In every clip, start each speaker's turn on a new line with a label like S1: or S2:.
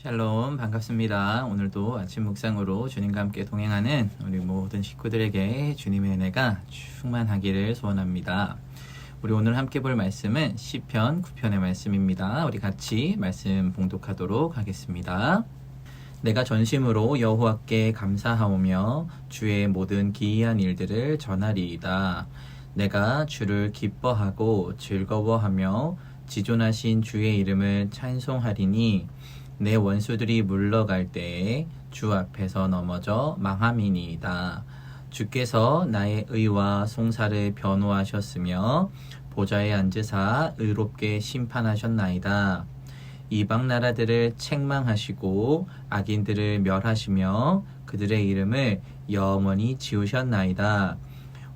S1: 샬롬 반갑습니다. 오늘도 아침 묵상으로 주님과 함께 동행하는 우리 모든 식구들에게 주님의 은혜가 충만하기를 소원합니다. 우리 오늘 함께 볼 말씀은 시편 9편의 말씀입니다. 우리 같이 말씀 봉독하도록 하겠습니다. 내가 전심으로 여호와께 감사하오며 주의 모든 기이한 일들을 전하리이다. 내가 주를 기뻐하고 즐거워하며 지존하신 주의 이름을 찬송하리니 내 원수들이 물러갈 때에 주 앞에서 넘어져 망함이니이다. 주께서 나의 의와 송사를 변호하셨으며 보좌에 앉으사 의롭게 심판하셨나이다. 이방 나라들을 책망하시고 악인들을 멸하시며 그들의 이름을 영원히 지우셨나이다.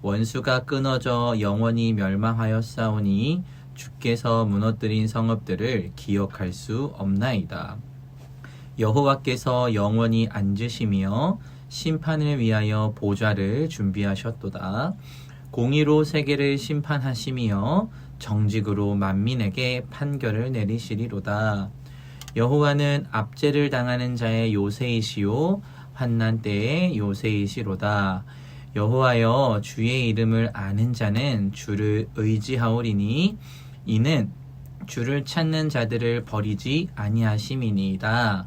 S1: 원수가 끊어져 영원히 멸망하였사오니 주께서 무너뜨린 성읍들을 기억할 수 없나이다. 여호와께서 영원히 앉으시며 심판을 위하여 보좌를 준비하셨도다. 공의로 세계를 심판하시며 정직으로 만민에게 판결을 내리시리로다. 여호와는 압제를 당하는 자의 요새이시요 환난 때의 요새이시로다. 여호와여, 주의 이름을 아는 자는 주를 의지하오리니 이는 주를 찾는 자들을 버리지 아니하심이니이다.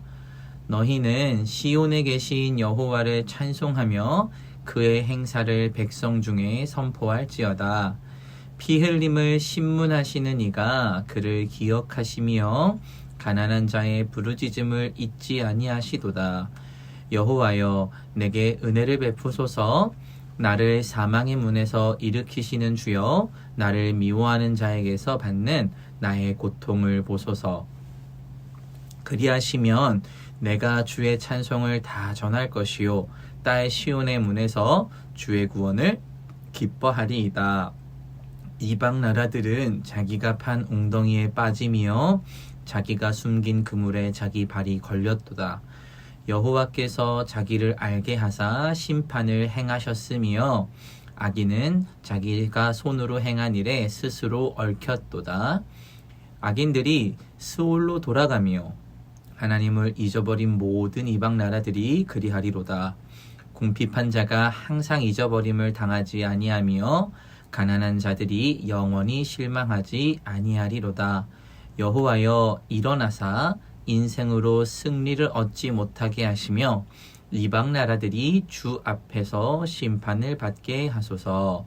S1: 너희는 시온에 계신 여호와를 찬송하며 그의 행사를 백성 중에 선포할지어다. 피 흘림을 신문하시는 이가 그를 기억하시며 가난한 자의 부르짖음을 잊지 아니하시도다. 여호와여, 내게 은혜를 베푸소서. 나를 사망의 문에서 일으키시는 주여, 나를 미워하는 자에게서 받는 나의 고통을 보소서. 그리하시면 내가 주의 찬송을 다 전할 것이요 딸 시온의 문에서 주의 구원을 기뻐하리이다. 이방 나라들은 자기가 판 웅덩이에 빠짐이요 자기가 숨긴 그물에 자기 발이 걸렸도다. 여호와께서 자기를 알게 하사 심판을 행하셨으며 악인은 자기가 손으로 행한 일에 스스로 얽혔도다. 악인들이 스올로 돌아가며 하나님을 잊어버린 모든 이방 나라들이 그리하리로다. 궁핍한 자가 항상 잊어버림을 당하지 아니하며 가난한 자들이 영원히 실망하지 아니하리로다. 여호와여, 일어나사 인생으로 승리를 얻지 못하게 하시며 이방 나라들이 주 앞에서 심판을 받게 하소서.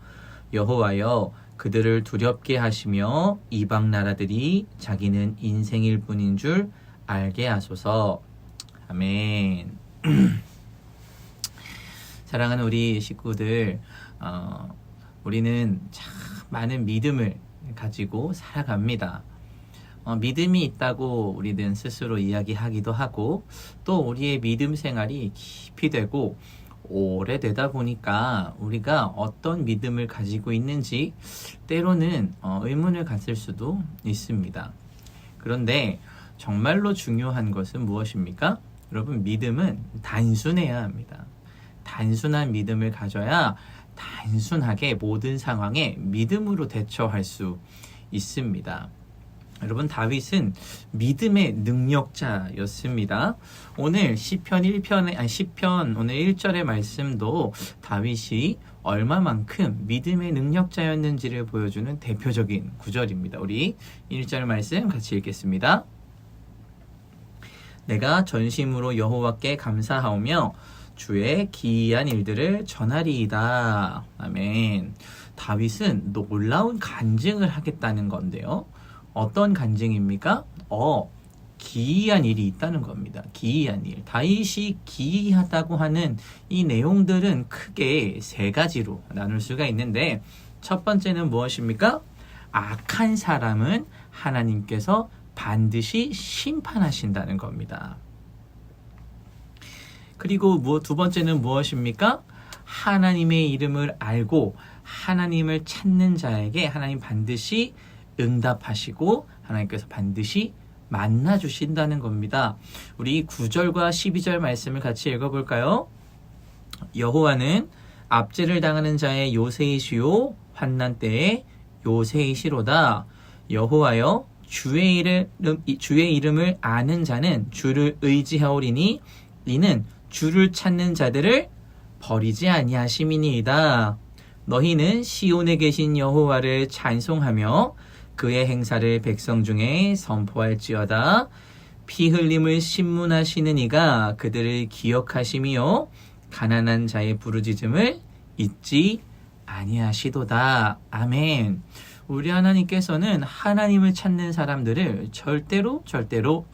S1: 여호와여, 그들을 두렵게 하시며 이방 나라들이 자기는 인생일 뿐인 줄 알게 하소서. 아멘. 사랑하는 우리 식구들, 우리는 참 많은 믿음을 가지고 살아갑니다. 믿음이 있다고 우리는 스스로 이야기하기도 하고, 또 우리의 믿음 생활이 깊이 되고 오래되다 보니까 우리가 어떤 믿음을 가지고 있는지 때로는 의문을 가질 수도 있습니다. 그런데 정말로 중요한 것은 무엇입니까? 여러분, 믿음은 단순해야 합니다. 단순한 믿음을 가져야 단순하게 모든 상황에 믿음으로 대처할 수 있습니다. 여러분, 다윗은 믿음의 능력자였습니다. 오늘 시편 오늘 1절의 말씀도 다윗이 얼마만큼 믿음의 능력자였는지를 보여주는 대표적인 구절입니다. 우리 1절 말씀 같이 읽겠습니다. 내가 전심으로 여호와께 감사하오며 주의 기이한 일들을 전하리이다. 아멘. 다윗은 놀라운 간증을 하겠다는 건데요. 어떤 간증입니까? 기이한 일이 있다는 겁니다. 기이한 일. 다윗이 기이하다고 하는 이 내용들은 크게 세 가지로 나눌 수가 있는데, 첫 번째는 무엇입니까? 악한 사람은 하나님께서 반드시 심판하신다는 겁니다. 그리고 두 번째는 무엇입니까? 하나님의 이름을 알고 하나님을 찾는 자에게 하나님 반드시 응답하시고 하나님께서 반드시 만나주신다는 겁니다. 우리 9절과 12절 말씀을 같이 읽어볼까요? 여호와는 압제를 당하는 자의 요새이시요 환난 때의 요새이시로다. 여호와여, 주의 이름을 아는 자는 주를 의지하오리니 이는 주를 찾는 자들을 버리지 아니하심이니이다. 너희는 시온에 계신 여호와를 찬송하며 그의 행사를 백성 중에 선포할지어다. 피 흘림을 신문하시는 이가 그들을 기억하심이요 가난한 자의 부르짖음을 잊지 아니하시도다. 아멘. 우리 하나님께서는 하나님을 찾는 사람들을 절대로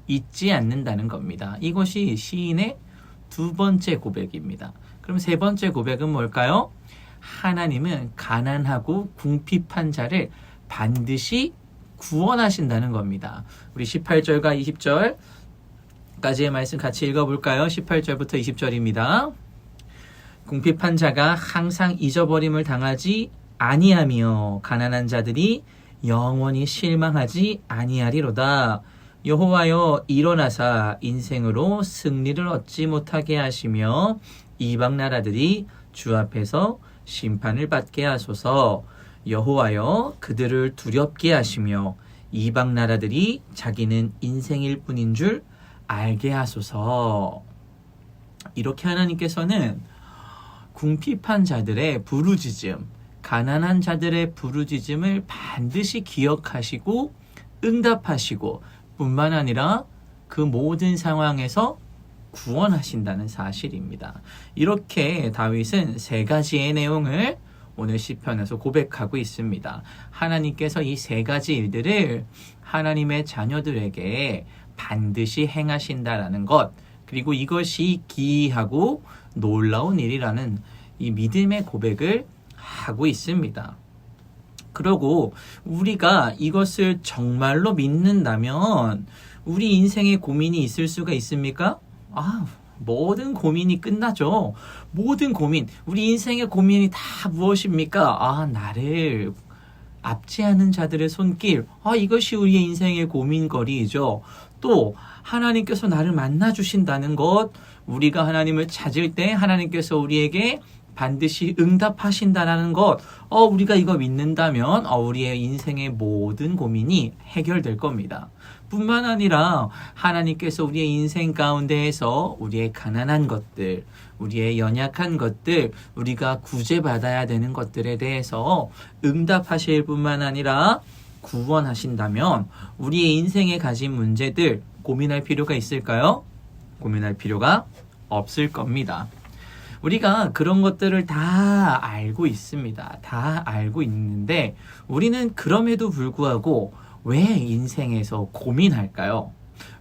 S1: 잊지 않는다는 겁니다. 이것이 시인의 두 번째 고백입니다. 그럼 세 번째 고백은 뭘까요? 하나님은 가난하고 궁핍한 자를 반드시 구원하신다는 겁니다. 우리 18절과 20절까지의 말씀 같이 읽어볼까요? 18절부터 20절입니다. 궁핍한 자가 항상 잊어버림을 당하지 아니하며 가난한 자들이 영원히 실망하지 아니하리로다. 여호와여 일어나사 인생으로 승리를 얻지 못하게 하시며 이방 나라들이 주 앞에서 심판을 받게 하소서. 여호와여 그들을 두렵게 하시며 이방 나라들이 자기는 인생일 뿐인 줄 알게 하소서. 이렇게 하나님께서는 궁핍한 자들의 부르짖음, 가난한 자들의 부르짖음을 반드시 기억하시고 응답하시고 뿐만 아니라 그 모든 상황에서 구원하신다는 사실입니다. 이렇게 다윗은 세 가지의 내용을 오늘 시편에서 고백하고 있습니다. 하나님께서 이 세 가지 일들을 하나님의 자녀들에게 반드시 행하신다라는 것, 그리고 이것이 기이하고 놀라운 일이라는 이 믿음의 고백을 하고 있습니다. 그리고 우리가 이것을 정말로 믿는다면 우리 인생에 고민이 있을 수가 있습니까? 모든 고민이 끝나죠. 모든 고민, 우리 인생의 고민이 다 무엇입니까? 나를 압제하는 자들의 손길, 이것이 우리의 인생의 고민거리이죠. 또 하나님께서 나를 만나주신다는 것, 우리가 하나님을 찾을 때 하나님께서 우리에게 반드시 응답하신다는 것, 우리가 이거 믿는다면 우리의 인생의 모든 고민이 해결될 겁니다. 뿐만 아니라 하나님께서 우리의 인생 가운데에서 우리의 가난한 것들, 우리의 연약한 것들, 우리가 구제받아야 되는 것들에 대해서 응답하실 뿐만 아니라 구원하신다면 우리의 인생에 가진 문제들 고민할 필요가 있을까요? 고민할 필요가 없을 겁니다. 우리가 그런 것들을 다 알고 있습니다. 다 알고 있는데 우리는 그럼에도 불구하고 왜 인생에서 고민할까요?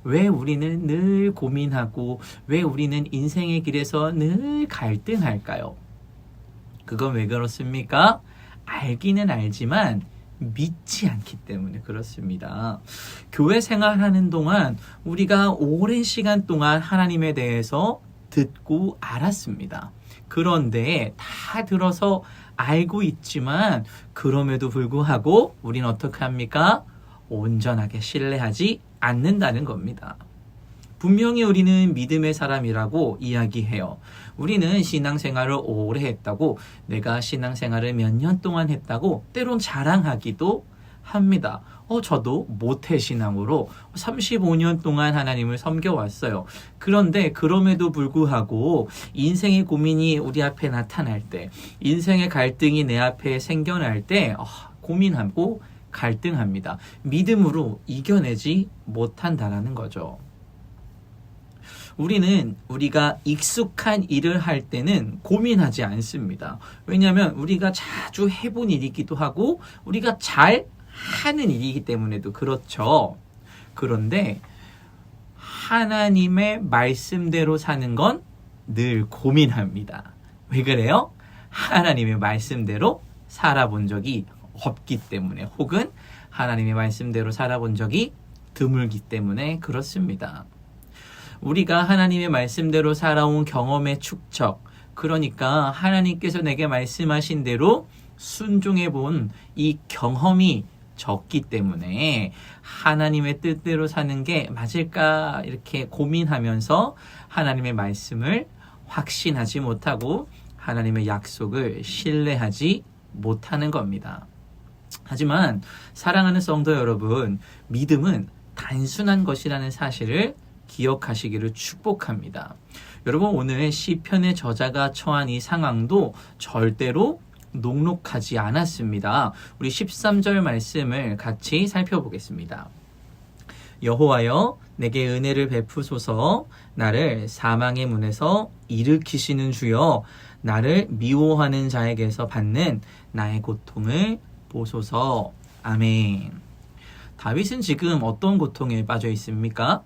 S1: 왜 우리는 늘 고민하고 왜 우리는 인생의 길에서 늘 갈등할까요? 그건 왜 그렇습니까? 알기는 알지만 믿지 않기 때문에 그렇습니다. 교회 생활하는 동안 우리가 오랜 시간 동안 하나님에 대해서 듣고 알았습니다. 그런데 다 들어서 알고 있지만 그럼에도 불구하고 우리는 어떻게 합니까? 온전하게 신뢰하지 않는다는 겁니다. 분명히 우리는 믿음의 사람이라고 이야기해요. 우리는 신앙생활을 오래 했다고, 내가 신앙생활을 몇 년 동안 했다고 때론 자랑하기도 합니다. 저도 모태신앙으로 35년 동안 하나님을 섬겨왔어요. 그런데 그럼에도 불구하고 인생의 고민이 우리 앞에 나타날 때, 인생의 갈등이 내 앞에 생겨날 때 고민하고 갈등합니다. 믿음으로 이겨내지 못한다라는 거죠. 우리가 익숙한 일을 할 때는 고민하지 않습니다. 왜냐하면 우리가 자주 해본 일이기도 하고 우리가 잘 하는 일이기 때문에도 그렇죠. 그런데 하나님의 말씀대로 사는 건 늘 고민합니다. 왜 그래요? 하나님의 말씀대로 살아본 적이 없기 때문에, 혹은 하나님의 말씀대로 살아본 적이 드물기 때문에 그렇습니다. 우리가 하나님의 말씀대로 살아온 경험의 축적, 그러니까 하나님께서 내게 말씀하신 대로 순종해 본 이 경험이 적기 때문에 하나님의 뜻대로 사는 게 맞을까 이렇게 고민하면서 하나님의 말씀을 확신하지 못하고 하나님의 약속을 신뢰하지 못하는 겁니다. 하지만 사랑하는 성도 여러분, 믿음은 단순한 것이라는 사실을 기억하시기를 축복합니다. 여러분, 오늘 시편의 저자가 처한 이 상황도 절대로 녹록하지 않았습니다. 우리 13절 말씀을 같이 살펴보겠습니다. 여호와여, 내게 은혜를 베푸소서. 나를 사망의 문에서 일으키시는 주여, 나를 미워하는 자에게서 받는 나의 고통을 보소서. 아멘. 다윗은 지금 어떤 고통에 빠져 있습니까?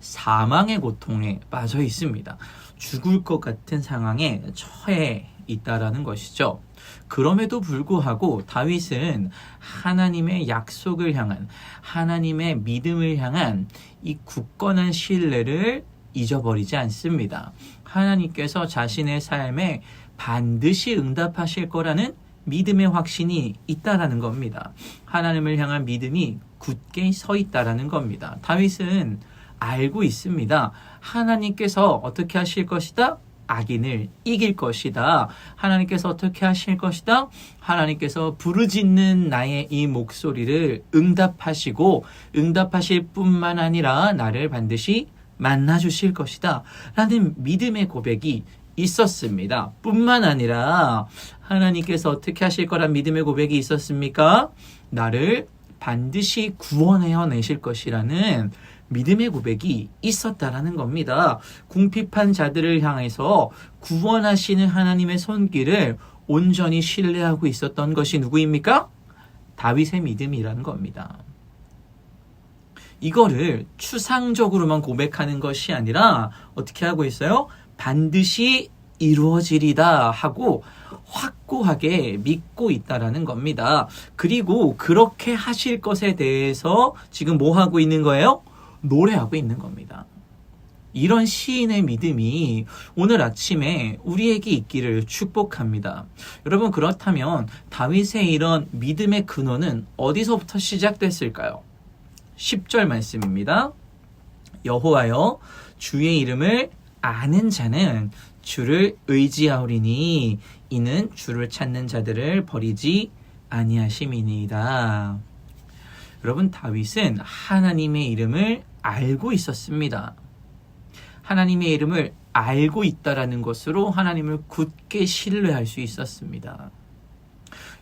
S1: 사망의 고통에 빠져 있습니다. 죽을 것 같은 상황에 처해 있다라는 것이죠. 그럼에도 불구하고 다윗은 하나님의 약속을 향한, 하나님의 믿음을 향한 이 굳건한 신뢰를 잊어버리지 않습니다. 하나님께서 자신의 삶에 반드시 응답하실 거라는 믿음의 확신이 있다라는 겁니다. 하나님을 향한 믿음이 굳게 서 있다라는 겁니다. 다윗은 알고 있습니다. 하나님께서 어떻게 하실 것이다? 악인을 이길 것이다. 하나님께서 어떻게 하실 것이다? 하나님께서 부르짖는 나의 이 목소리를 응답하시고, 응답하실 뿐만 아니라 나를 반드시 만나 주실 것이다 라는 믿음의 고백이 있었습니다. 뿐만 아니라 하나님께서 어떻게 하실 거란 믿음의 고백이 있었습니까? 나를 반드시 구원하여 내실 것이라는 믿음의 고백이 있었다라는 겁니다. 궁핍한 자들을 향해서 구원하시는 하나님의 손길을 온전히 신뢰하고 있었던 것이 누구입니까? 다윗의 믿음이라는 겁니다. 이거를 추상적으로만 고백하는 것이 아니라 어떻게 하고 있어요? 반드시 이루어지리다 하고 확고하게 믿고 있다라는 겁니다. 그리고 그렇게 하실 것에 대해서 지금 뭐 하고 있는 거예요? 노래하고 있는 겁니다. 이런 시인의 믿음이 오늘 아침에 우리에게 있기를 축복합니다. 여러분, 그렇다면 다윗의 이런 믿음의 근원은 어디서부터 시작됐을까요? 10절 말씀입니다. 여호와여, 주의 이름을 아는 자는 주를 의지하오리니 이는 주를 찾는 자들을 버리지 아니하심이니이다. 여러분, 다윗은 하나님의 이름을 알고 있었습니다. 하나님의 이름을 알고 있다라는 것으로 하나님을 굳게 신뢰할 수 있었습니다.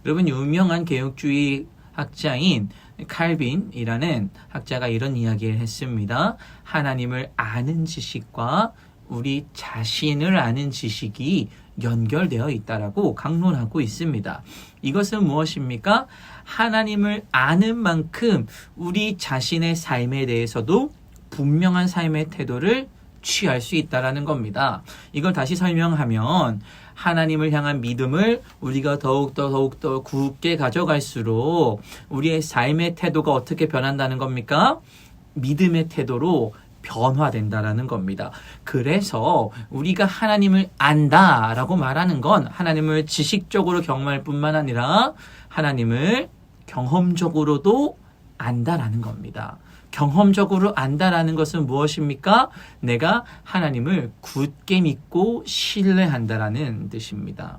S1: 여러분, 유명한 개혁주의 학자인 칼빈이라는 학자가 이런 이야기를 했습니다. 하나님을 아는 지식과 우리 자신을 아는 지식이 연결되어 있다라고 강론하고 있습니다. 이것은 무엇입니까? 하나님을 아는 만큼 우리 자신의 삶에 대해서도 분명한 삶의 태도를 취할 수 있다라는 겁니다. 이걸 다시 설명하면 하나님을 향한 믿음을 우리가 더욱더 굳게 가져갈수록 우리의 삶의 태도가 어떻게 변한다는 겁니까? 믿음의 태도로 변화된다라는 겁니다. 그래서 우리가 하나님을 안다라고 말하는 건 하나님을 지식적으로 경험할 뿐만 아니라 하나님을 경험적으로도 안다라는 겁니다. 경험적으로 안다라는 것은 무엇입니까? 내가 하나님을 굳게 믿고 신뢰한다라는 뜻입니다.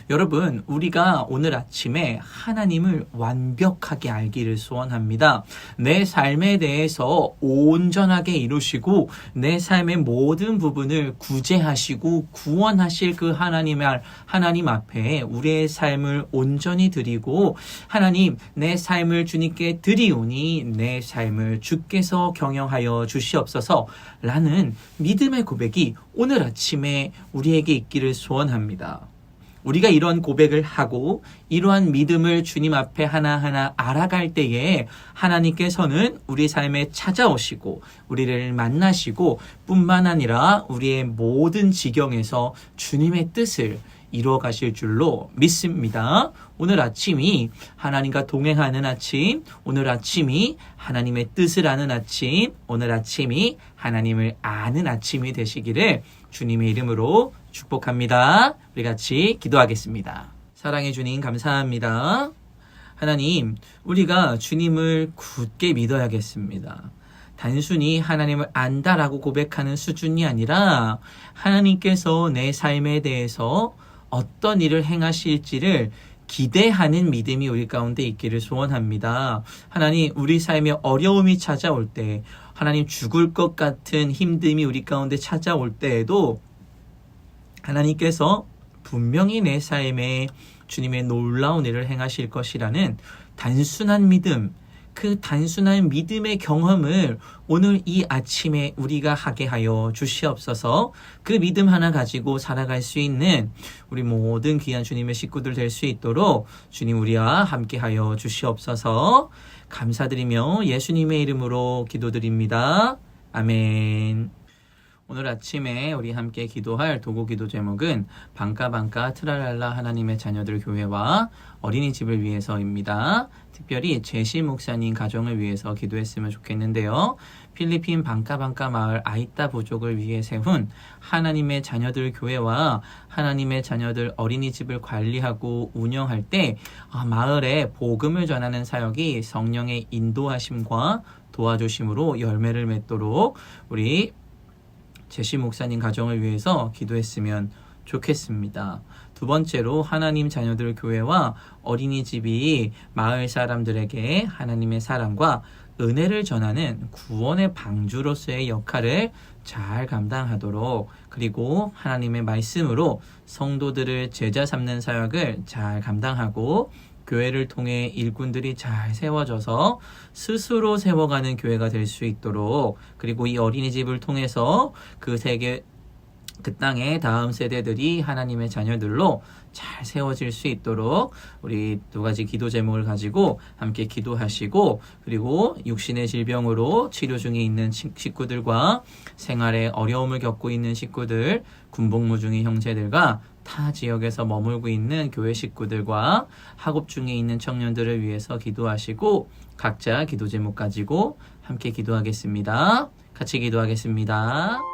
S1: 여러분, 우리가 오늘 아침에 하나님을 완벽하게 알기를 소원합니다. 내 삶에 대해서 온전하게 이루시고 내 삶의 모든 부분을 구제하시고 구원하실 그 하나님 앞에 우리의 삶을 온전히 드리고, 하나님, 내 삶을 주님께 드리오니 내 삶을 주께서 경영하여 주시옵소서 라는 믿음의 고백이 오늘 아침에 우리에게 있기를 소원합니다. 우리가 이런 고백을 하고 이러한 믿음을 주님 앞에 하나하나 알아갈 때에 하나님께서는 우리 삶에 찾아오시고 우리를 만나시고 뿐만 아니라 우리의 모든 지경에서 주님의 뜻을 이루어 가실 줄로 믿습니다. 오늘 아침이 하나님과 동행하는 아침, 오늘 아침이 하나님의 뜻을 아는 아침, 오늘 아침이 하나님을 아는 아침이 되시기를 주님의 이름으로 축복합니다. 우리 같이 기도하겠습니다. 사랑해 주님, 감사합니다. 하나님, 우리가 주님을 굳게 믿어야겠습니다. 단순히 하나님을 안다라고 고백하는 수준이 아니라 하나님께서 내 삶에 대해서 어떤 일을 행하실지를 기대하는 믿음이 우리 가운데 있기를 소원합니다. 하나님, 우리 삶에 어려움이 찾아올 때, 하나님 죽을 것 같은 힘듦이 우리 가운데 찾아올 때에도 하나님께서 분명히 내 삶에 주님의 놀라운 일을 행하실 것이라는 단순한 믿음, 그 단순한 믿음의 경험을 오늘 이 아침에 우리가 하게 하여 주시옵소서. 그 믿음 하나 가지고 살아갈 수 있는 우리 모든 귀한 주님의 식구들 될 수 있도록 주님 우리와 함께 하여 주시옵소서. 감사드리며 예수님의 이름으로 기도드립니다. 아멘. 오늘 아침에 우리 함께 기도할 도구 기도 제목은 방까방까 트랄랄라 하나님의 자녀들 교회와 어린이집을 위해서입니다. 특별히 제시 목사님 가정을 위해서 기도했으면 좋겠는데요. 필리핀 방까방까 마을 아이따 부족을 위해 세운 하나님의 자녀들 교회와 하나님의 자녀들 어린이집을 관리하고 운영할 때 마을에 복음을 전하는 사역이 성령의 인도하심과 도와주심으로 열매를 맺도록 우리 제시 목사님 가정을 위해서 기도했으면 좋겠습니다. 두 번째로 하나님 자녀들 교회와 어린이집이 마을 사람들에게 하나님의 사랑과 은혜를 전하는 구원의 방주로서의 역할을 잘 감당하도록, 그리고 하나님의 말씀으로 성도들을 제자 삼는 사역을 잘 감당하고 교회를 통해 일꾼들이 잘 세워져서 스스로 세워가는 교회가 될 수 있도록, 그리고 이 어린이집을 통해서 그 땅의 다음 세대들이 하나님의 자녀들로 잘 세워질 수 있도록 우리 두 가지 기도 제목을 가지고 함께 기도하시고, 그리고 육신의 질병으로 치료 중에 있는 식구들과 생활에 어려움을 겪고 있는 식구들, 군복무 중인 형제들과 타 지역에서 머물고 있는 교회 식구들과 학업 중에 있는 청년들을 위해서 기도하시고, 각자 기도 제목 가지고 함께 기도하겠습니다. 같이 기도하겠습니다.